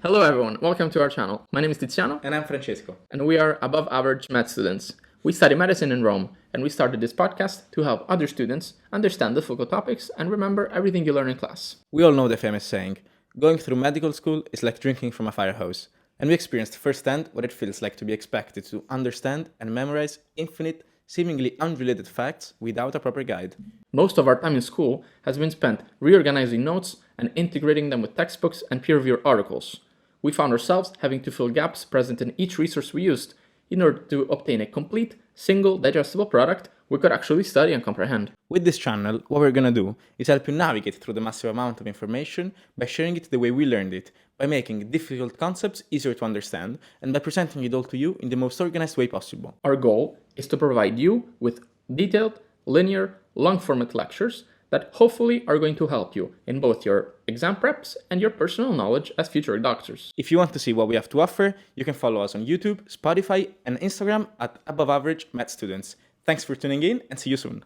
Hello everyone, welcome to our channel. My name is Tiziano And I'm Francesco. and we are above average math students. We study medicine in Rome and we started this podcast to help other students understand difficult topics and remember everything you learn in class. We all know the famous saying, going through medical school is like drinking from a fire hose. And we experienced firsthand what it feels like to be expected to understand and memorize infinite, seemingly unrelated facts without a proper guide. Most of our time in school has been spent reorganizing notes and integrating them with textbooks and peer-reviewed articles. We found ourselves having to fill gaps present in each resource we used in order to obtain a complete, single, digestible product we could actually study and comprehend. With this channel, what we're gonna do is help you navigate through the massive amount of information by sharing it the way we learned it, by making difficult concepts easier to understand, and by presenting it all to you in the most organized way possible. Our goal is to provide you with detailed, linear, long-format lectures that hopefully are going to help you in both your exam preps and your personal knowledge as future doctors. If you want to see what we have to offer, you can follow us on YouTube, Spotify, and Instagram at Above Average Math Students. Thanks for tuning in and see you soon.